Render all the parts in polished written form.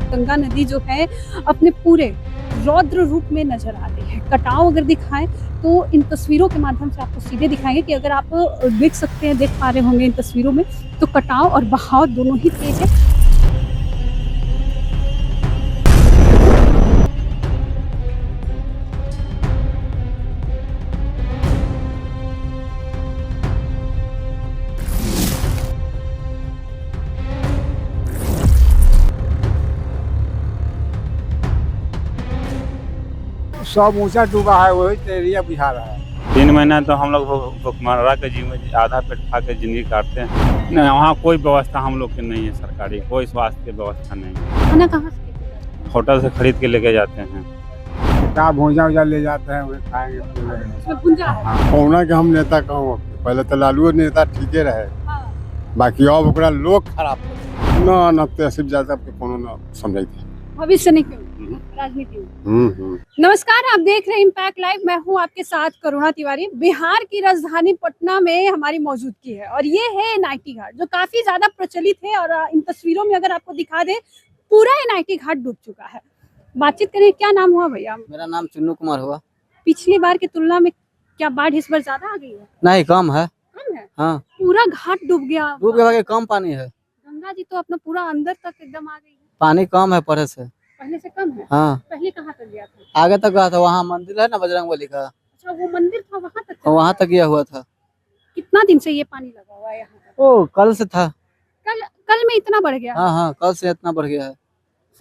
गंगा नदी जो है अपने पूरे रौद्र रूप में नजर आ रही है। कटाव अगर दिखाएं तो इन तस्वीरों के माध्यम से आपको सीधे दिखाएंगे कि अगर आप देख सकते हैं, देख पा रहे होंगे इन तस्वीरों में, तो कटाव और बहाव दोनों ही तेज है। सब ऊंचा डूबा है, वही एरिया बुझा रहा है। 3 महीना तो हम लोग भुखमरा के जीवन आधा पेट खा के जिंदगी काटते हैं। नहीं, वहाँ कोई व्यवस्था हम लोग की नहीं है, सरकारी कोई स्वास्थ्य की व्यवस्था नहीं है। खाना कहाँ से? होटल से खरीद के लेके जाते हैं। क्या भूजा वूजा ले जाते हैं, वही खाएंगे पिएंगे। इसमें भुंजा है। कौना के हम नेता कहूँ, पहले तो लालू नेता ठीके रहे, बाकी अब ओकरा लोग खराब न तहसील ज्यादा कोनो न समझते भविष्य नहीं क्यों राजनीति में। नमस्कार, आप देख रहे हैं इम्पैक्ट लाइव। मैं हूं आपके साथ करुणा तिवारी। बिहार की राजधानी पटना में हमारी मौजूदगी है और ये है एनआईटी घाट, जो काफी ज्यादा प्रचलित है। और इन तस्वीरों में अगर आपको दिखा दे, पूरा एनआईटी घाट डूब चुका है। बातचीत करें, क्या नाम हुआ भैया? मेरा नाम चुन्नू कुमार हुआ। पिछली बार की तुलना में क्या बाढ़ इस बार ज्यादा आ गई है? नहीं, कम है। कम है? हाँ, पूरा घाट डूब गया। डूब गया, कम पानी है। गंगा जी तो अपना पूरा अंदर तक एकदम आ गई है। पानी कम है पहले से। पहले से कम है? हाँ, पहले कहाँ तक गया था? आगे तक गया था, वहाँ मंदिर है ना बजरंगबली का। अच्छा, वो मंदिर था, वहाँ तक चला वहाँ गया? तक गया हुआ था। कितना दिन से ये पानी लगा हुआ है यहाँ पर? ओ, कल से था। कल में इतना बढ़ गया? हाँ हाँ, कल से इतना बढ़ गया है।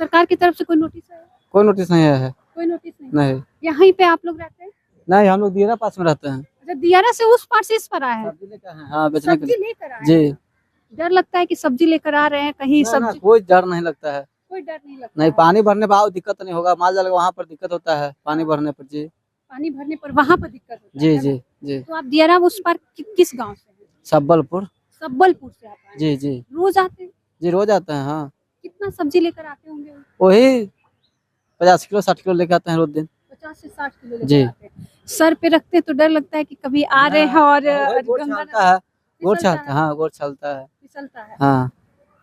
सरकार की तरफ से कोई नोटिस है? कोई नोटिस नहीं आया है। कोई नोटिस नहीं? नहीं यहीं पे आप लोग रहते हैं? नहीं, हम लोग दियरा पास में रहते हैं। अच्छा, दियारा से उस पार से इस पर आए हैं? सब्जी लेकर आए हैं। हाँ, बेचने के सब्जी लिए। लेकर आए जी। हैं? डर लगता है कि सब्जी लेकर आ रहे हैं कहीं ना, ना, सब्जी? कोई डर नहीं लगता है। कोई डर नहीं लगता नहीं, है? पानी भरने पर आओ दिक्कत नहीं होगा। माल जाल वहाँ पर दिक्कत होता है पानी भरने पर। जी पानी भरने पर वहाँ पर दिक्कत होता जी है जी ना? जी। तो आप दियारा उस पार किस गांव से हैं? सब्बलपुर। सब्बलपुर से आप आए? जी जी रोज आते हैं? जी, रोज आते हैं। हाँ, कितना सब्जी लेकर आते होंगे? वही 50 किलो 60 किलो लेके आते हैं रोज दिन। 50 से 60 किलो जी। लेकर आते हैं। सर पे रखते हैं तो डर लगता है कि कभी आ रहे हैं और गोड़ गंगा छालता है, गोड़ फिसलता छालता है। हाँ, गोड़ छालता है। फिसलता है। हाँ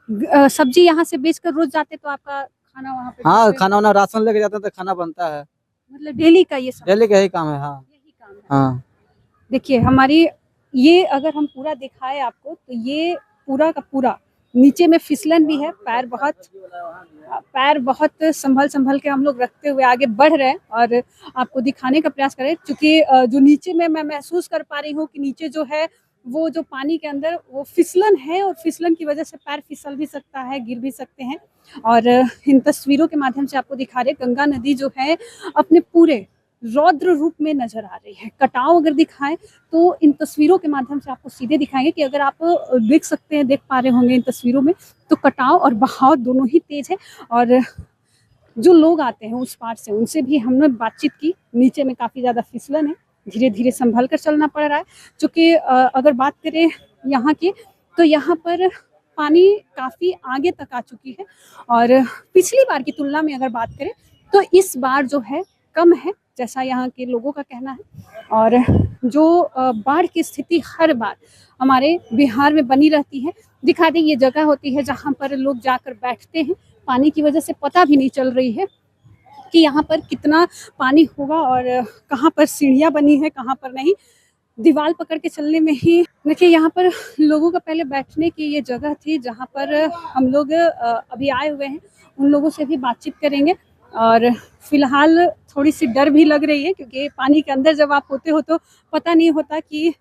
सब्जी यहाँ से बेचकर रोज जाते तो आपका खाना वहाँ पे हाँ, बेचते? खाना वाना राशन लेके जाते हैं तो खाना बनता है। मतलब डेली का ये सब डेली का यही काम है। हाँ यही काम है। हाँ। देखिए हमारी ये, अगर हम पूरा दिखाए आपको, तो ये पूरा का पूरा नीचे में फिसलन भी है। पैर बहुत संभल संभल के हम लोग रखते हुए आगे बढ़ रहे हैं और आपको दिखाने का प्रयास करें, क्योंकि जो नीचे में मैं महसूस कर पा रही हूँ कि नीचे जो है वो जो पानी के अंदर वो फिसलन है और फिसलन की वजह से पैर फिसल भी सकता है, गिर भी सकते हैं। और इन तस्वीरों के माध्यम से आपको दिखा रहे, गंगा नदी जो है अपने पूरे रौद्र रूप में नजर आ रही है। कटाव अगर दिखाएं तो इन तस्वीरों के माध्यम से आपको सीधे दिखाएंगे कि अगर आप देख सकते हैं, देख पा रहे होंगे इन तस्वीरों में, तो कटाव और बहाव दोनों ही तेज है। और जो लोग आते हैं उस पार से, उनसे भी हमने बातचीत की। नीचे में काफ़ी ज़्यादा फिसलन है, धीरे धीरे संभल कर चलना पड़ रहा है। क्योंकि अगर बात करें यहाँ की, तो यहाँ पर पानी काफ़ी आगे तक आ चुकी है। और पिछली बार की तुलना में अगर बात करें तो इस बार जो है कम है, जैसा यहाँ के लोगों का कहना है। और जो बाढ़ की स्थिति हर बार हमारे बिहार में बनी रहती है। दिखा दें, ये जगह होती है जहाँ पर लोग जाकर बैठते हैं। पानी की वजह से पता भी नहीं चल रही है कि यहाँ पर कितना पानी होगा और कहाँ पर सीढ़ियाँ बनी है, कहाँ पर नहीं। दीवार पकड़ के चलने में ही देखिए, यहाँ पर लोगों का पहले बैठने की ये जगह थी जहाँ पर हम लोग अभी आए हुए हैं। उन लोगों से भी बातचीत करेंगे। और फिलहाल थोड़ी सी डर भी लग रही है, क्योंकि पानी के अंदर जब आप होते हो तो पता नहीं होता कि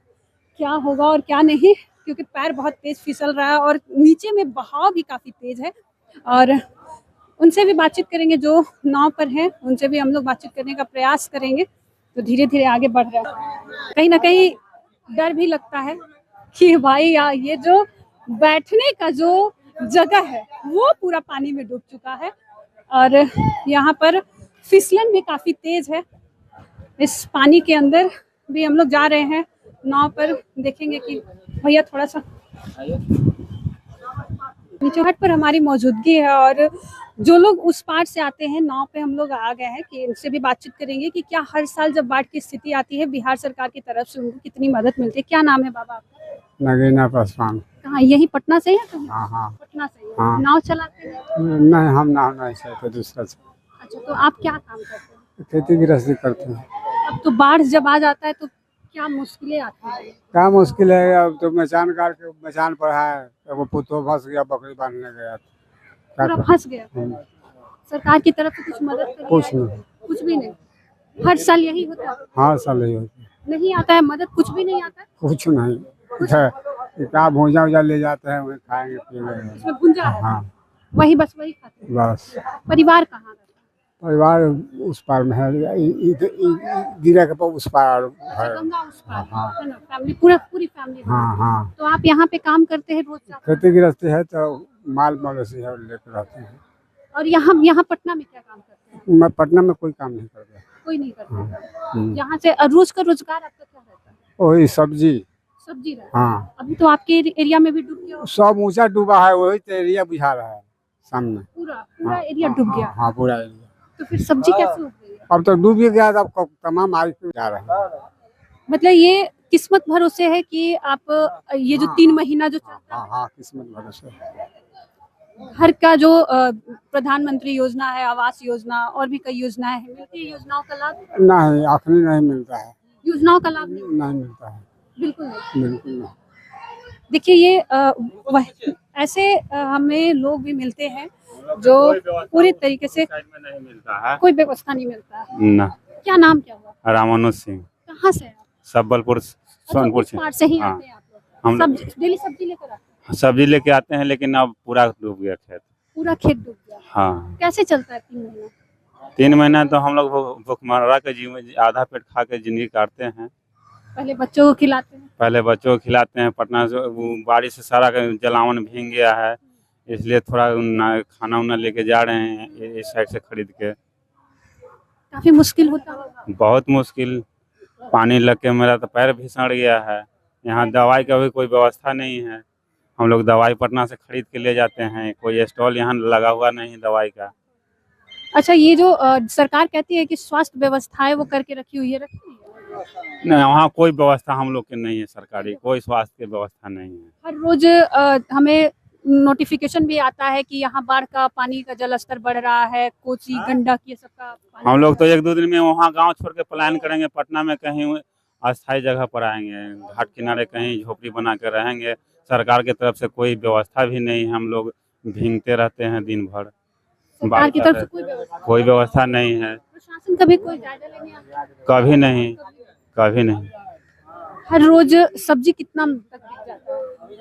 क्या होगा और क्या नहीं, क्योंकि पैर बहुत तेज फिसल रहा है और नीचे में बहाव भी काफ़ी तेज है। और उनसे भी बातचीत करेंगे जो नाव पर हैं, उनसे भी हम लोग बातचीत करने का प्रयास करेंगे। तो धीरे धीरे आगे बढ़ रहा है। कहीं ना कहीं डर भी लगता है कि भाई यार, ये जो बैठने का जो जगह है वो पूरा पानी में डूब चुका है और यहाँ पर फिसलन भी काफ़ी तेज है। इस पानी के अंदर भी हम लोग जा रहे हैं नाव पर। देखेंगे कि भैया थोड़ा सा निचोहट पर हमारी मौजूदगी है और जो लोग उस पार से आते हैं नाव पे हम लोग आ गए हैं कि इनसे भी बातचीत करेंगे कि क्या हर साल जब बाढ़ की स्थिति आती है बिहार सरकार की तरफ से उनको कितनी मदद मिलती है। क्या नाम है बाबा आपका? नगीना पासवान। कहाँ, यही पटना से है? हाँ हाँ पटना से ही। हाँ। नाव चलाते हैं? नहीं, हम ना नहीं चाहते दूसरा से। अच्छा, तो आप क्या काम करते हैं? खेती गृहस्थी करते हैं। अब तो बाढ़ जब आ जाता है तो क्या मुश्किलें आती हैं? क्या मुश्किल है, अब तो मचान काट के मचान पर है, वो पुतो फंस गया, बकरी बांधने गया, क्या पूरा करें? फंस गया। सरकार की तरफ से कुछ मदद करी कुछ है? नहीं। कुछ भी नहीं। हर साल यही होता है? हाँ, साल ही होती है। नहीं आता है मदद, कुछ भी नहीं आता है? कुछ नहीं है, क्या भूजा वूजा ले जाते हैं, वही खाएंगे पिएंगे। इसमें भुंजा है? हाँ, वही बस वही खाते हैं। बस। परिवार कहाँ रहता है? परिवार उस पार में है, गिरा के उस पार है। गंगा उस पार हाँ। है ना? फैमिली पूरी फैमिली। हाँ हाँ, तो आप यहाँ पे काम करते हैं रोज जाते हैं? खेती गृहस्थी है तो माल मवेशी है, लेकर रहते हैं। और यहाँ पटना में क्या काम करते हैं? मैं पटना में कोई काम नहीं करता। कोई नहीं करता। हम्म। यहाँ से रोज का रोजगार आपका क्या रहता है? वही सब्जी। सब्जी रहता है। हाँ, अभी तो आपके एरिया में भी डूब गया होगा। सब ऊंचा डूबा है, वही तो एरिया बुझा रहा है सामने। पूरा एरिया डूब गया। हाँ, पूरा एरिया। तो फिर सब्जी कैसे उग गई है? अब तो डूब ही गया, अब तमाम आगे जा रहे हैं। मतलब ये किस्मत भरोसे है कि आप ये जो 3 महीना जो चलता हाँ हाँ, किस्मत भरोसे। है, हर का जो प्रधानमंत्री योजना है, आवास योजना और भी कई योजनाएं हैं, मिलती है योजनाओं का लाभ? नहीं, आखिरी नहीं मिलता है। योजनाओं का लाभ नहीं? नहीं मिलता है, बिल्कुल नहीं। बिल्कुल नहीं। देखिए ये ऐसे हमें लोग भी मिलते हैं जो पूरी तरीके से साइड में नहीं मिलता है कोई व्यवस्था नहीं मिलता है। ना। क्या नाम क्या हुआ? रामानुज सिंह, कहाँ से है आप? सबलपुर सोनपुर उस से। पार से ही हाँ। आते हैं आप हम लोग? लोग सब्जी डेली सब्जी लेकर आते हैं? सब्जी लेके आते हैं, लेकिन अब पूरा डूब गया खेत। पूरा खेत डूब गया। हाँ, कैसे चलता है 3 महीना? 3 महीना तो हम लोग भूखमरा के जीवन, आधा पेट खा के जिंदगी काटते हैं। पहले बच्चों को खिलाते हैं? पहले बच्चों को खिलाते हैं। पटना से वो बारिश से सारा जलावन भीग गया है, इसलिए थोड़ा खाना उना लेके जा रहे हैं इस साइड से खरीद के। काफी मुश्किल होता होगा? बहुत मुश्किल। पानी लग के मेरा तो पैर भी सड़ गया है। यहाँ दवाई का भी कोई व्यवस्था नहीं है। हम लोग दवाई पटना से खरीद के ले जाते हैं, कोई स्टॉल यहाँ लगा हुआ नहीं दवाई का। अच्छा, ये जो सरकार कहती है कि स्वास्थ्य व्यवस्थाएं वो करके रखी हुई है, रखी हुई है? नहीं, वहाँ कोई व्यवस्था हम लोग के नहीं है, सरकारी कोई स्वास्थ्य की व्यवस्था नहीं है। हर रोज हमें नोटिफिकेशन भी आता है कि यहाँ बाढ़ का पानी का जल स्तर बढ़ रहा है, कोसी गंडक ये सब का पानी। हम लोग तो 1-2 दिन में वहाँ गांव छोड़ के पलायन करेंगे, पटना में कहीं अस्थायी जगह पर आएंगे, घाट किनारे कहीं झोपड़ी बना कर रहेंगे। सरकार की तरफ से कोई व्यवस्था भी नहीं है, हम लोग भीगते रहते हैं दिन भर। सरकार की तरफ से कोई व्यवस्था नहीं है, प्रशासन कभी कोई जायजा लेने आता है? कभी नहीं, कभी नहीं। हर रोज सब्जी कितना तक बिक जाता है?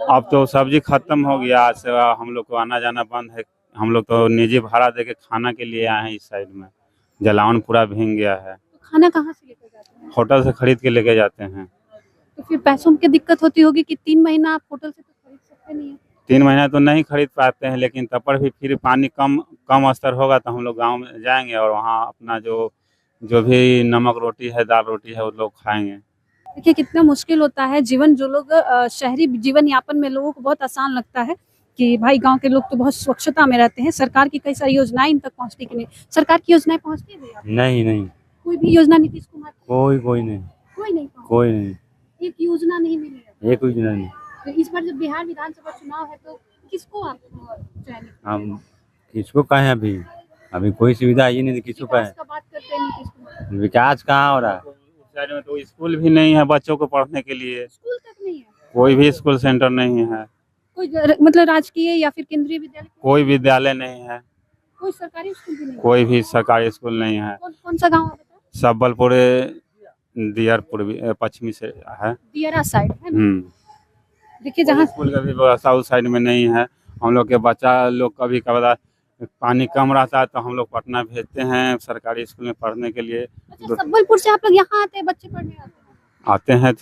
अब तो सब्जी खत्म हो गया, आज से हम लोग को आना जाना बंद है। हम लोग तो निजी भाड़ा दे के खाना के लिए आए हैं इस साइड में। जलावन पूरा भीग गया है। तो खाना कहाँ से लेकर जाते हैं? होटल से खरीद के लेके जाते हैं। तो फिर पैसों की दिक्कत होती होगी कि 3 महीना आप होटल से तो खरीद सकते नहीं है। 3 महीना तो नहीं खरीद पाते हैं, लेकिन तब पर भी फिर पानी कम स्तर होगा तो हम लोग गांव में जाएंगे और वहाँ अपना जो भी नमक रोटी है, दाल रोटी है, वो लोग खाएंगे। देखिए कितना मुश्किल होता है जीवन। जो लोग शहरी जीवन यापन में लोगों को बहुत आसान लगता है कि भाई गांव के लोग तो बहुत स्वच्छता में रहते हैं, सरकार की कई सारी योजनाएं इन तक पहुंचती कि नहीं? सरकार की योजनाएं पहुंचती है भैया? नहीं, कोई भी योजना नीतीश कुमार की? कोई नहीं, कोई नहीं पहुंची? कोई नहीं, एक योजना नहीं मिली है? एक योजना नहीं। तो इस बार जब बिहार विधानसभा चुनाव है तो किसको आप चयनित? हम किसको कहें, अभी कोई सुविधा ही नहीं, किसको विकास कहें। का बात करते हैं नीतीश कुमार। विकास कहाँ हो रहा है? उस साइड में तो स्कूल भी नहीं है बच्चों को पढ़ने के लिए, स्कूल तक नहीं है? कोई भी स्कूल सेंटर नहीं है, कोई मतलब राजकीय या फिर केंद्रीय विद्यालय? कोई विद्यालय नहीं है, कोई सरकारी स्कूल भी नहीं है? कोई भी सरकारी स्कूल नहीं है। कौन सा गाँव है? सबलपुर दियरपुर पश्चिमी से है। दियरा साइड है ना? देखिए जहाँ स्कूल का भी व्यवस्था उस साइड में नहीं है। हम लोग के बच्चा लोग कभी कभार पानी कम रहता है तो हम लोग पटना भेजते हैं सरकारी स्कूल में पढ़ने के लिए। अच्छा, सबलपुर से आप लोग यहाँ आते हैं, बच्चे पढ़ने आते हैं? आते हैं,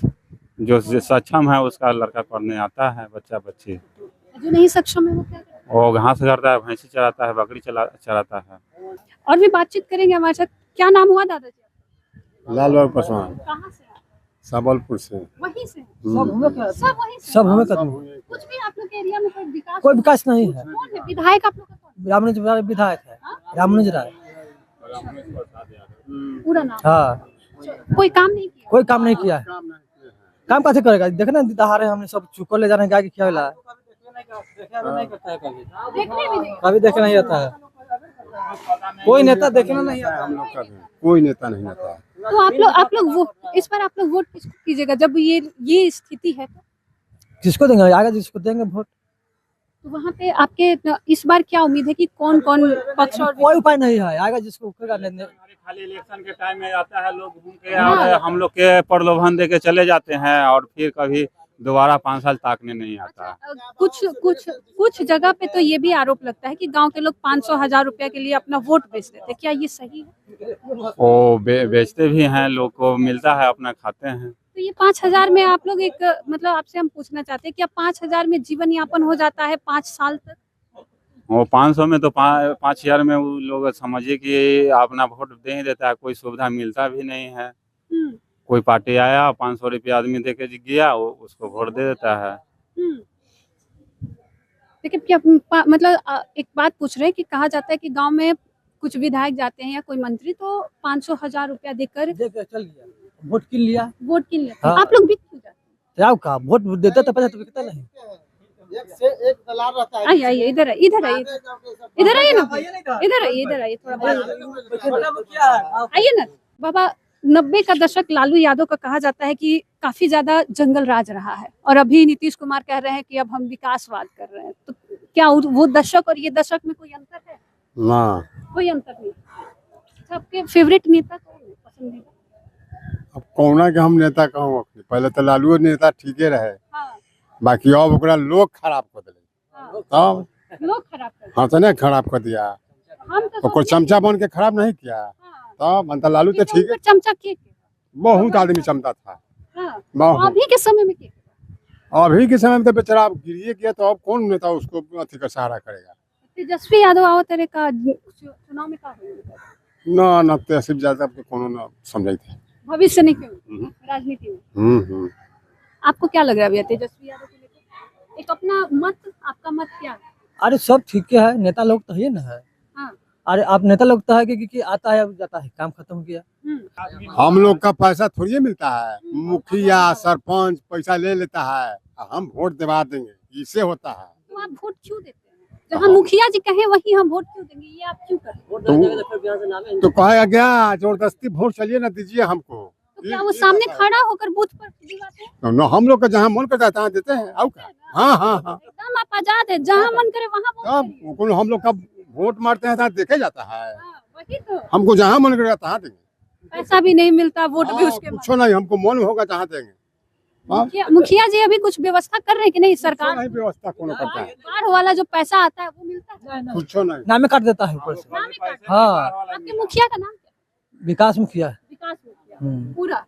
जो सक्षम है उसका लड़का पढ़ने आता है, बच्ची। जो नहीं सक्षम है वो क्या करते हैं? वो घास करता है, भैंसी चराता है, बकरी चराता है। और भी बातचीत करेंगे हमारे साथ। क्या नाम हुआ दादाजी? लाल बाबू पासवान, कहाँ से? सबलपुर से। वहीं से? सब हुए क्या? सब वहीं से? सब हुए कदम। कुछ भी आप लोग के एरिया में कोई विकास नहीं है। कौन है विधायक आप लोग का? कौन? रामानुज विधायक है, रामानुज राय। पूरा नाम? हाँ, कोई काम नहीं किया? कोई काम नहीं किया है। काम कैसे करेगा? देखना दहाड़े हमने सब चुकल ले जा रहे हैं गाय के खियावेला। नहीं करता है कभी, देखने भी नहीं। कभी देखने नहीं आता है, कोई नेता देखने नहीं आता। हम लोग कर रहे हैं, कोई नेता नहीं आता है। तो आप लोग वो इस बार आप लोग वोट किसको कीजिएगा जब ये स्थिति है तो? जिसको देंगे आगे, जिसको देंगे वोट। तो वहाँ पे आपके इस बार क्या उम्मीद है कि कौन कौन पक्ष और कोई उपाय नहीं है, आगे जिसको उठेगा लेने। खाली इलेक्शन के टाइम में आता है लोग घूम के और हम लोग के प्रलोभन दे के चले जाते हैं और फिर कभी दोबारा 5 साल ताकने नहीं आता। कुछ जगह पे तो ये भी आरोप लगता है कि गांव के लोग 500,000 रुपया के लिए अपना वोट बेच देते हैं, क्या ये सही है? वो बेचते भी हैं, लोग को मिलता है, अपना खाते हैं। तो ये 5,000 में आप लोग एक मतलब आपसे हम पूछना चाहते हैं क्या 5,000 में जीवन यापन हो जाता है 5 साल तक? वो 500 में तो 5,000 में वो लोग समझिए कि अपना वोट दे ही देता है, कोई सुविधा मिलता भी नहीं है। हम्म, कोई पार्टी आया 500 रुपया आदमी दे के गया, वो उसको वोट दे देता है। हम्म। लेकिन क्या मतलब एक बात पूछ रहे हैं कि कहा जाता है कि गांव में कुछ विधायक जाते हैं या कोई मंत्री तो 500,000 रुपया देकर देकर चल गया, वोट किन लिया। वोट कीन लेते हैं। हाँ। आप लोग भी क्यों जाते क्या का वोट देता तो पैसा तो बिकता नहीं। एक दलाल रहता हैं? आइए इधर आइए इधर आइए इधर आइए ना, इधर आइए थोड़ा बात आइए ना। बाबा 90 का दशक लालू यादव का कहा जाता है कि काफी ज्यादा जंगल राज रहा है और अभी नीतीश कुमार कह रहे हैं कि अब हम विकासवाद कर रहे हैं, तो क्या वो दशक और ये दशक में कोई अंतर है? ना कोई अंतर नहीं। अच्छा, आपके फेवरेट नेता कौन है, पसंदीदा? अब कौना के हम नेता कहूँ, पहले तो लालू नेता ठीके रहे, हाँ, बाकी अब ओकरा लोग खराब कर दिले। हाँ, तब लोग खराब कर हाँ तो नहीं खराब कर दिया, हम तो और कोई चमचा बन के खराब नहीं किया। हाँ, तब अंतर लालू तो ठीक है, चमचा के बहुत आदमी चमता था। हाँ, बहुत। अभी के समय में के अभी के समय में तो बेचारा अब गिरिए गया, तो अब कौन नेता उसको अथी का सहारा करेगा। तेजस्वी यादव आओ तेरे का चुनाव में का होगा? ना ना तहसील ज्यादा कोनो ना समझाई थे। भविष्य नहीं क्यों राजनीति में आपको क्या लग रहा है भैया तेजस्वी यादव को लेकर? एक अपना मत, आपका मत क्या है? अरे सब ठीक है, नेता लोग तो है ना है। हाँ। अरे आप नेता लोग तो है कि आता है जाता है, काम खत्म हो गया। हम लोग का पैसा थोड़ी मिलता है, मुखिया सरपंच पैसा ले लेता है, हम वोट दिवा देंगे, इससे होता है। तो आप वोट क्यों देते हैं? जहाँ मुखिया जी कहे वही हम वोट क्यों देंगे, ये आप क्यों कर रहे हैं? तो कहेगा क्या जबरदस्ती वोट चलिए ना दीजिए हमको। तो क्या वो सामने खड़ा होकर बूथ पर दिवाते हैं? न हम लोग का जहाँ मन करता है तहाँ देते हैं। और क्या? हाँ हाँ हाँ, एकदम आप आजाद है, जहाँ मन करे वहाँ वोट करिए। तब हम लोग का वोट मारते हैं तहाँ देखे जाता है, हाँ, वही तो। हमको जहाँ मन करेगा तहाँ देंगे। पैसा भी नहीं मिलता, वोट भी उसके बाद। कुछ नहीं, हमको मन होगा जहाँ देंगे। मुखिया जी अभी कुछ व्यवस्था कर रहे हैं कि नहीं? सरकार नहीं व्यवस्था कौन करता है, बाढ़ वाला जो पैसा आता है वो मिलता है? कुछ नहीं। नामे काट देता है ऊपर से। नाम ही काट। हाँ, आपके मुखिया का नाम क्या? विकास मुखिया है। विकास मुखिया। हम्म। पूरा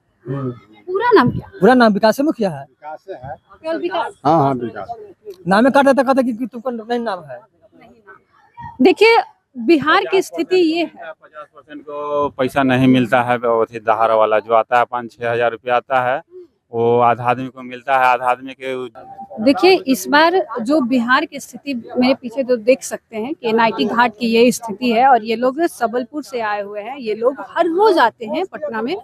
पूरा नाम क्या? पूरा नाम विकास मुखिया है। विकास है। केवल विकास? हाँ हाँ विकास। नामे काट देता, कहता कि तुमका नहीं नाम है। देखिए बिहार की स्थिति ये है, 50% को पैसा नहीं मिलता है, अथी दहाड़ वाला जो आता है 5-6 हजार रुपया आता है, वो आधा आदमी को मिलता है, आधा आदमी के। देखिए इस बार जो बिहार की स्थिति मेरे पीछे जो देख सकते हैं कि NIT घाट की ये स्थिति है और ये लोग सबलपुर से आए हुए हैं। ये लोग हर रोज आते हैं पटना में,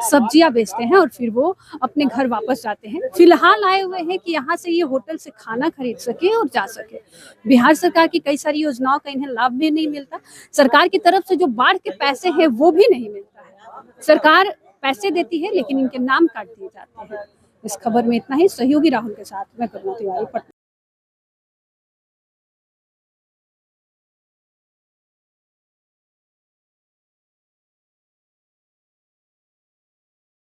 सब्जियां बेचते हैं और फिर वो अपने घर वापस जाते हैं। फिलहाल आए हुए हैं कि यहाँ से ये होटल से खाना खरीद सके और जा सके। बिहार सरकार की कई सारी योजनाओं का इन्हें लाभ भी नहीं मिलता, सरकार की तरफ से जो बाढ़ के पैसे हैं वो भी नहीं मिलता है। सरकार पैसे देती है लेकिन इनके नाम काट दिए जाते हैं। इस खबर में इतना ही। सहयोगी राहुल के साथ मैं करुणा तिवारी, पटना।